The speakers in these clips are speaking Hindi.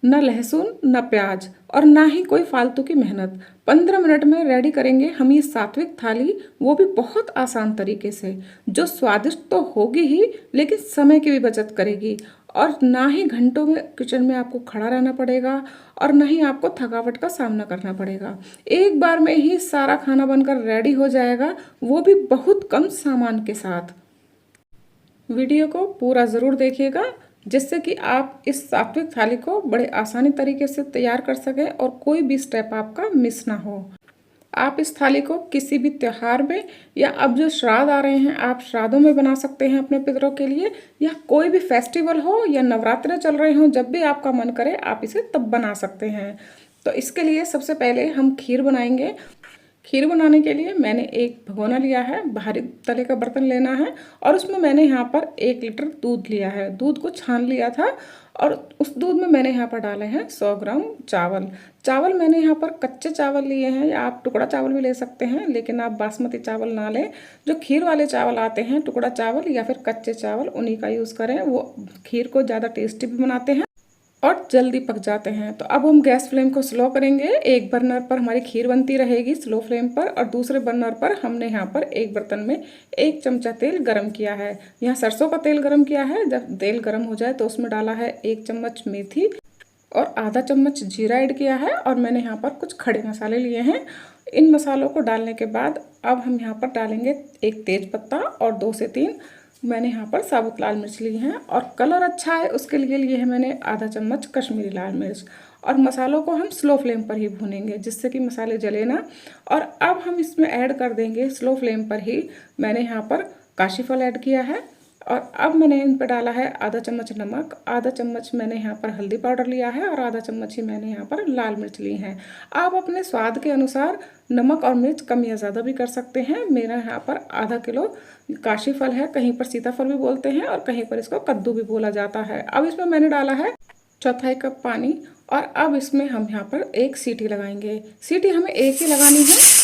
न लहसुन न प्याज और ना ही कोई फालतू की मेहनत। 15 मिनट में रेडी करेंगे हम ये सात्विक थाली, वो भी बहुत आसान तरीके से, जो स्वादिष्ट तो होगी ही लेकिन समय की भी बचत करेगी। और ना ही घंटों में किचन में आपको खड़ा रहना पड़ेगा और ना ही आपको थकावट का सामना करना पड़ेगा। एक बार में ही सारा खाना बनकर रेडी हो जाएगा, वो भी बहुत कम सामान के साथ। वीडियो को पूरा ज़रूर देखिएगा जिससे कि आप इस सात्विक थाली को बड़े आसानी तरीके से तैयार कर सकें और कोई भी स्टेप आपका मिस ना हो। आप इस थाली को किसी भी त्योहार में या अब जो श्राद्ध आ रहे हैं आप श्राद्धों में बना सकते हैं अपने पितरों के लिए, या कोई भी फेस्टिवल हो या नवरात्रे चल रहे हों, जब भी आपका मन करे आप इसे तब बना सकते हैं। तो इसके लिए सबसे पहले हम खीर बनाएंगे। खीर बनाने के लिए मैंने एक भगोना लिया है, भारी तले का बर्तन लेना है और उसमें मैंने यहाँ पर 1 लीटर दूध लिया है। दूध को छान लिया था और उस दूध में मैंने यहाँ पर डाले हैं 100 ग्राम चावल। चावल मैंने यहाँ पर कच्चे चावल लिए हैं, या आप टुकड़ा चावल भी ले सकते हैं, लेकिन आप बासमती चावल ना लें। जो खीर वाले चावल आते हैं, टुकड़ा चावल या फिर कच्चे चावल, उन्हीं का यूज़ करें। वो खीर को ज़्यादा टेस्टी भी बनाते हैं और जल्दी पक जाते हैं। तो अब हम गैस फ्लेम को स्लो करेंगे। एक बर्नर पर हमारी खीर बनती रहेगी स्लो फ्लेम पर, और दूसरे बर्नर पर हमने यहाँ पर एक बर्तन में 1 चमचा तेल गरम किया है। यहाँ सरसों का तेल गरम किया है। जब तेल गरम हो जाए तो उसमें डाला है 1 चम्मच मेथी और आधा चम्मच जीरा ऐड किया है, और मैंने यहाँ पर कुछ खड़े मसाले लिए हैं। इन मसालों को डालने के बाद अब हम यहाँ पर डालेंगे 1 तेज पत्ता और 2 से 3 मैंने यहाँ पर साबुत लाल मिर्च ली हैं, और कलर अच्छा है उसके लिए लिए है मैंने आधा चम्मच कश्मीरी लाल मिर्च। और मसालों को हम स्लो फ्लेम पर ही भूनेंगे जिससे कि मसाले जले ना। और अब हम इसमें ऐड कर देंगे स्लो फ्लेम पर ही, मैंने यहाँ पर काशी फल ऐड किया है। और अब मैंने इन पर डाला है आधा चम्मच नमक, आधा चम्मच मैंने यहाँ पर हल्दी पाउडर लिया है और आधा चम्मच ही मैंने यहाँ पर लाल मिर्च ली हैं। आप अपने स्वाद के अनुसार नमक और मिर्च कम या ज़्यादा भी कर सकते हैं। मेरा यहाँ पर आधा किलो काशी फल है, कहीं पर सीताफल भी बोलते हैं और कहीं पर इसको कद्दू भी बोला जाता है। अब इसमें मैंने डाला है 1/4 कप पानी, और अब इसमें हम यहाँ पर 1 सीटी लगाएंगे। सीटी हमें 1 ही लगानी है।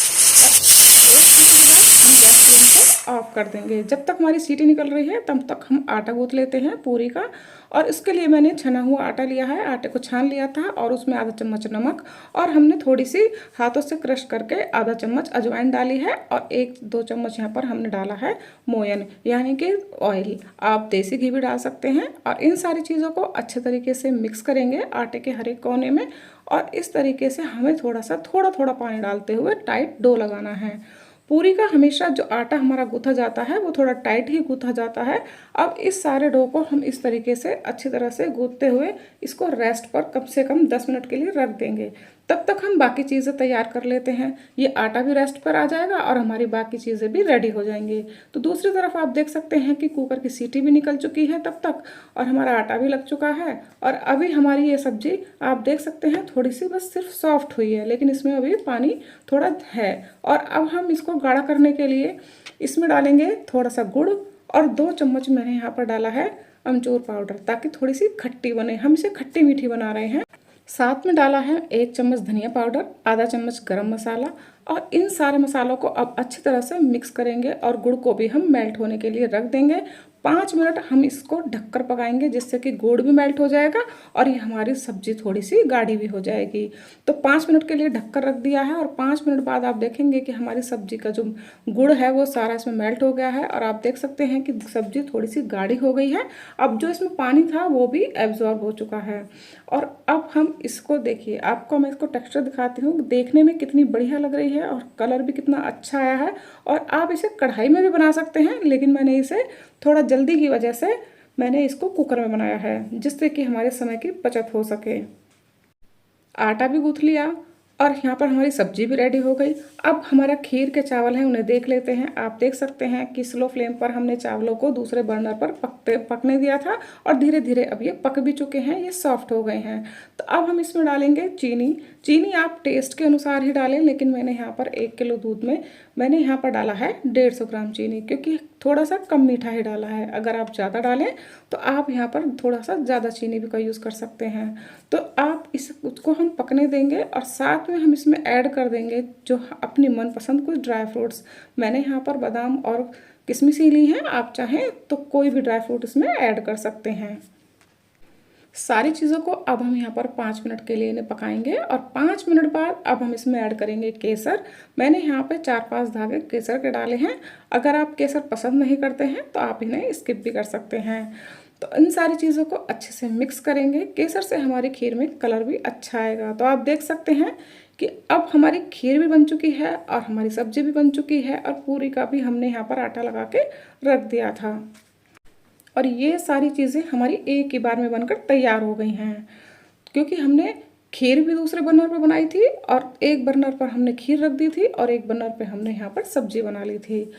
ऑफ कर देंगे। जब तक हमारी सीटी निकल रही है तब तक हम आटा गूंथ लेते हैं पूरी का। और इसके लिए मैंने छना हुआ आटा लिया है। आटे को छान लिया था और उसमें आधा चम्मच नमक, और हमने थोड़ी सी हाथों से क्रश करके आधा चम्मच अजवाइन डाली है, और 1-2 चम्मच यहाँ पर हमने डाला है मोयन यानी कि ऑयल। आप देसी घी भी डाल सकते हैं। और इन सारी चीज़ों को अच्छे तरीके से मिक्स करेंगे आटे के हर एक कोने में, और इस तरीके से हमें थोड़ा थोड़ा पानी डालते हुए टाइट डो लगाना है। पूरी का हमेशा जो आटा हमारा गूँथा जाता है वो थोड़ा टाइट ही गूँथा जाता है। अब इस सारे डो को हम इस तरीके से अच्छी तरह से गूँथते हुए इसको रेस्ट पर कम से कम 10 मिनट के लिए रख देंगे। तब तक हम बाकी चीज़ें तैयार कर लेते हैं। ये आटा भी रेस्ट पर आ जाएगा और हमारी बाकी चीज़ें भी रेडी हो जाएंगी। तो दूसरी तरफ आप देख सकते हैं कि कुकर की सीटी भी निकल चुकी है तब तक, और हमारा आटा भी लग चुका है। और अभी हमारी ये सब्जी आप देख सकते हैं थोड़ी सी बस सिर्फ सॉफ्ट हुई है, लेकिन इसमें अभी पानी थोड़ा है। और अब हम इसको गाढ़ा करने के लिए इसमें डालेंगे थोड़ा सा गुड़, और 2 चम्मच मैंने यहाँ पर डाला है अमचूर पाउडर, ताकि थोड़ी सी खट्टी बने। हम इसे खट्टी मीठी बना रहे हैं। साथ में डाला है 1 चम्मच धनिया पाउडर, आधा चम्मच गरम मसाला, और इन सारे मसालों को अब अच्छी तरह से मिक्स करेंगे। और गुड़ को भी हम मेल्ट होने के लिए रख देंगे। 5 मिनट हम इसको ढककर पकाएंगे जिससे कि गुड़ भी मेल्ट हो जाएगा और ये हमारी सब्जी थोड़ी सी गाढ़ी भी हो जाएगी। तो 5 मिनट के लिए ढककर रख दिया है, और 5 मिनट बाद आप देखेंगे कि हमारी सब्जी का जो गुड़ है वो सारा इसमें मेल्ट हो गया है, और आप देख सकते हैं कि सब्जी थोड़ी सी गाढ़ी हो गई है। अब जो इसमें पानी था वो भी एब्जॉर्ब हो चुका है। और अब हम इसको देखिए, आपको मैं इसको टेक्सचर दिखाती हूँ, देखने में कितनी बढ़िया लग रही है और कलर भी कितना अच्छा आया है। और आप इसे कढ़ाई में भी बना सकते हैं, लेकिन मैंने इसे थोड़ा जल्दी की वजह से मैंने इसको कुकर में बनाया है, जिससे कि हमारे समय की बचत हो सके। आटा भी गूँथ लिया और यहाँ पर हमारी सब्जी भी रेडी हो गई। अब हमारा खीर के चावल हैं उन्हें देख लेते हैं। आप देख सकते हैं कि स्लो फ्लेम पर हमने चावलों को दूसरे बर्नर पर पकने दिया था, और धीरे धीरे अब ये पक भी चुके हैं, ये सॉफ्ट हो गए हैं। तो अब हम इसमें डालेंगे चीनी। चीनी आप टेस्ट के अनुसार ही डालें, लेकिन मैंने यहाँ पर 1 किलो दूध में मैंने यहाँ पर डाला है 150 ग्राम चीनी, क्योंकि थोड़ा सा कम मीठा ही डाला है। अगर आप ज़्यादा डालें तो आप यहाँ पर थोड़ा सा ज़्यादा चीनी भी का यूज़ कर सकते हैं। तो आप उसको हम पकने देंगे, और साथ में हम इसमें ऐड कर देंगे जो अपनी मनपसंद कुछ ड्राई फ्रूट्स। मैंने यहाँ पर बादाम और किशमिश ही ली हैं, आप चाहें तो कोई भी ड्राई फ्रूट इसमें ऐड कर सकते हैं। सारी चीज़ों को अब हम यहाँ पर 5 मिनट के लिए इन्हें पकाएंगे और 5 मिनट बाद अब हम इसमें ऐड करेंगे केसर। मैंने यहाँ पे 4-5 धागे केसर के डाले हैं। अगर आप केसर पसंद नहीं करते हैं तो आप इन्हें स्किप भी कर सकते हैं। तो इन सारी चीज़ों को अच्छे से मिक्स करेंगे। केसर से हमारी खीर में कलर भी अच्छा आएगा। तो आप देख सकते हैं कि अब हमारी खीर भी बन चुकी है और हमारी सब्जी भी बन चुकी है और पूरी का भी हमने यहाँ पर आटा लगा के रख दिया था। और ये सारी चीज़ें हमारी एक ही बार में बनकर तैयार हो गई हैं, क्योंकि हमने खीर भी दूसरे बर्नर पर बनाई थी और एक बर्नर पर हमने खीर रख दी थी और एक बर्नर पे हमने यहाँ पर सब्जी बना ली थी।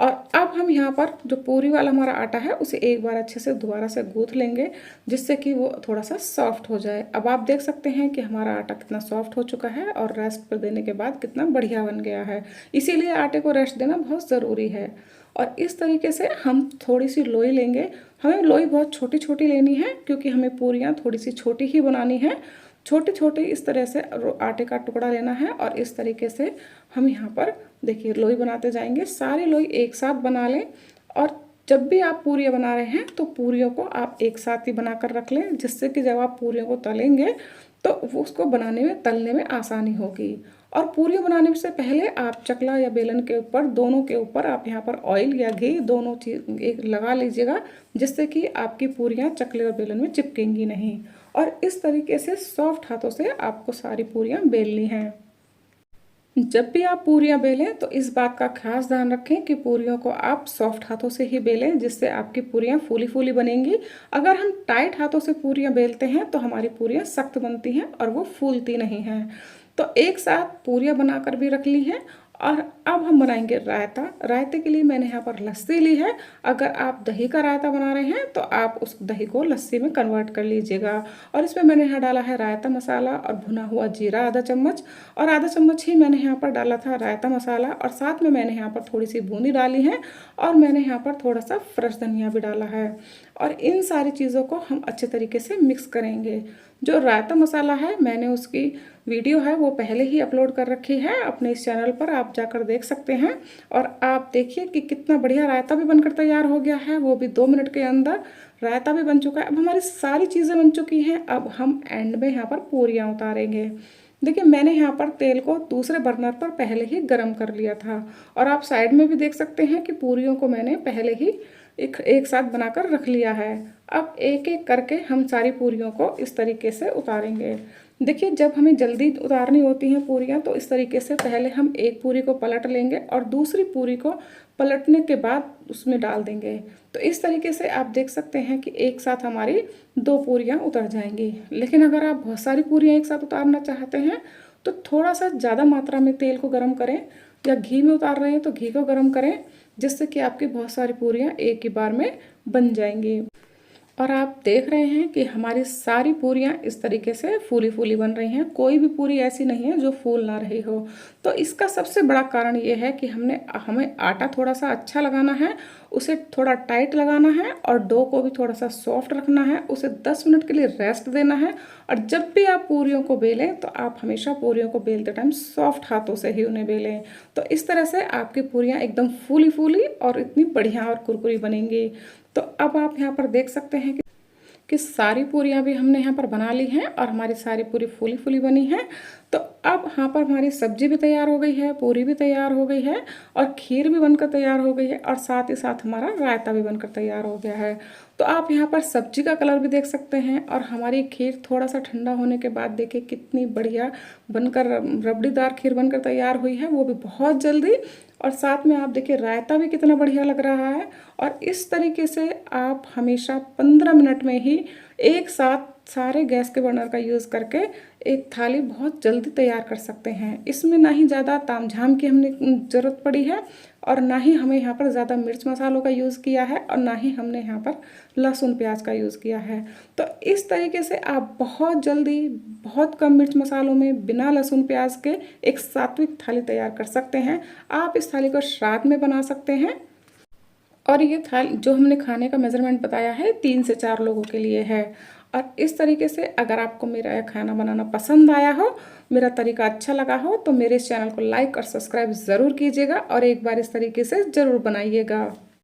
और अब हम यहाँ पर जो पूरी वाला हमारा आटा है उसे एक बार अच्छे से दोबारा से गूँथ लेंगे, जिससे कि वो थोड़ा सा सॉफ्ट हो जाए। अब आप देख सकते हैं कि हमारा आटा कितना सॉफ्ट हो चुका है और रेस्ट पर देने के बाद कितना बढ़िया बन गया है। इसीलिए आटे को रेस्ट देना बहुत ज़रूरी है। और इस तरीके से हम थोड़ी सी लोई लेंगे। हमें लोई बहुत छोटी छोटी लेनी है, क्योंकि हमें पूरियाँ थोड़ी सी छोटी ही बनानी है। छोटे छोटे इस तरह से आटे का टुकड़ा लेना है और इस तरीके से हम यहाँ पर देखिए लोई बनाते जाएंगे। सारी लोई एक साथ बना लें और जब भी आप पूरियाँ बना रहे हैं तो पूरियों को आप एक साथ ही बनाकर रख लें, जिससे कि जब आप पूरियों को तलेंगे तो वो उसको बनाने में तलने में आसानी होगी। और पूरियाँ बनाने से पहले आप चकला या बेलन के ऊपर, दोनों के ऊपर आप यहाँ पर ऑयल या घी दोनों चीज़ एक लगा लीजिएगा, जिससे कि आपकी पूरियाँ चकले और बेलन में चिपकेंगी नहीं। और इस तरीके से सॉफ्ट हाथों से आपको सारी पूरियाँ बेलनी हैं। जब भी आप पूरियाँ बेलें तो इस बात का खास ध्यान रखें कि पूरियों को आप सॉफ्ट हाथों से ही बेलें, जिससे आपकी पूरियाँ फूली फूली बनेंगी। अगर हम टाइट हाथों से पूरियाँ बेलते हैं तो हमारी पूरियाँ सख्त बनती हैं और वो फूलती नहीं हैं। तो एक साथ पूरियाँ बनाकर भी रख ली हैं। और अब हम बनाएंगे रायता। रायते के लिए मैंने यहाँ पर लस्सी ली है। अगर आप दही का रायता बना रहे हैं तो आप उस दही को लस्सी में कन्वर्ट कर लीजिएगा। और इसमें मैंने यहाँ डाला है रायता मसाला और भुना हुआ जीरा आधा चम्मच, और आधा चम्मच ही मैंने यहाँ पर डाला था रायता मसाला, और साथ में मैंने यहाँ पर थोड़ी सी बूंदी डाली है और मैंने यहाँ पर थोड़ा सा फ्रेश धनिया भी डाला है। और इन सारी चीज़ों को हम अच्छे तरीके से मिक्स करेंगे। जो रायता मसाला है मैंने उसकी वीडियो है वो पहले ही अपलोड कर रखी है अपने इस चैनल पर, आप जाकर देख सकते हैं। और आप देखिए कि कितना बढ़िया रायता भी बनकर तैयार हो गया है, वो भी 2 मिनट के अंदर रायता भी बन चुका है। अब हमारी सारी चीज़ें बन चुकी हैं। अब हम एंड में यहाँ पर पूरियाँ उतारेंगे। देखिए मैंने यहाँ पर तेल को दूसरे बर्नर पर पहले ही गर्म कर लिया था, और आप साइड में भी देख सकते हैं कि पूरियों को मैंने पहले ही एक साथ बनाकर रख लिया है। अब एक एक करके हम सारी पूरियों को इस तरीके से उतारेंगे। देखिए जब हमें जल्दी उतारनी होती हैं पूरियाँ तो इस तरीके से पहले हम एक पूरी को पलट लेंगे और दूसरी पूरी को पलटने के बाद उसमें डाल देंगे। तो इस तरीके से आप देख सकते हैं कि एक साथ हमारी 2 पूरियाँ उतर जाएंगी। लेकिन अगर आप बहुत सारी पूरियाँ एक साथ उतारना चाहते हैं तो थोड़ा सा ज़्यादा मात्रा में तेल को गर्म करें, या घी में उतार रहे हैं तो घी को गर्म करें, जिससे कि आपकी बहुत सारी पूरियाँ एक ही बार में बन जाएंगी। और आप देख रहे हैं कि हमारी सारी पूरियाँ इस तरीके से फूली फूली बन रही हैं। कोई भी पूरी ऐसी नहीं है जो फूल ना रही हो। तो इसका सबसे बड़ा कारण ये है कि हमें आटा थोड़ा सा अच्छा लगाना है, उसे थोड़ा टाइट लगाना है और डो को भी थोड़ा सा सॉफ्ट रखना है, उसे 10 मिनट के लिए रेस्ट देना है। और जब भी आप पूरियों को बेलें तो आप हमेशा पूरियों को बेलते टाइम सॉफ्ट हाथों से ही उन्हें बेलें। तो इस तरह से आपकी पूरियाँ एकदम फूली फूली और इतनी बढ़िया और कुरकुरी बनेंगी। तो अब आप यहाँ पर देख सकते हैं कि सारी पूरियाँ भी हमने यहाँ पर बना ली हैं और हमारी सारी पूरी फूली फूली बनी हैं। तो अब यहाँ पर हमारी सब्जी भी तैयार हो गई है, पूरी भी तैयार हो गई है और खीर भी बनकर तैयार हो गई है, और साथ ही साथ हमारा रायता भी बनकर तैयार हो गया है। तो आप यहाँ पर सब्जी का कलर भी देख सकते हैं। और हमारी खीर थोड़ा सा ठंडा होने के बाद देखिए कितनी बढ़िया बनकर रबड़ीदार खीर बनकर तैयार हुई है, वो भी बहुत जल्दी। और साथ में आप देखिए रायता भी कितना बढ़िया लग रहा है। और इस तरीके से आप हमेशा 15 मिनट में ही एक साथ सारे गैस के बर्नर का यूज़ करके एक थाली बहुत जल्दी तैयार कर सकते हैं। इसमें ना ही ज़्यादा तामझाम की हमने ज़रूरत पड़ी है, और ना ही हमें यहाँ पर ज़्यादा मिर्च मसालों का यूज़ किया है, और ना ही हमने यहाँ पर लहसुन प्याज का यूज़ किया है। तो इस तरीके से आप बहुत जल्दी बहुत कम मिर्च मसालों में बिना लहसुन प्याज के एक सात्विक थाली तैयार कर सकते हैं। आप इस थाली को श्राद्ध में बना सकते हैं। और ये थाली जो हमने खाने का मेज़रमेंट बताया है 3 से 4 लोगों के लिए है। और इस तरीके से अगर आपको मेरा यह खाना बनाना पसंद आया हो, मेरा तरीका अच्छा लगा हो, तो मेरे इस चैनल को लाइक और सब्सक्राइब ज़रूर कीजिएगा और एक बार इस तरीके से ज़रूर बनाइएगा।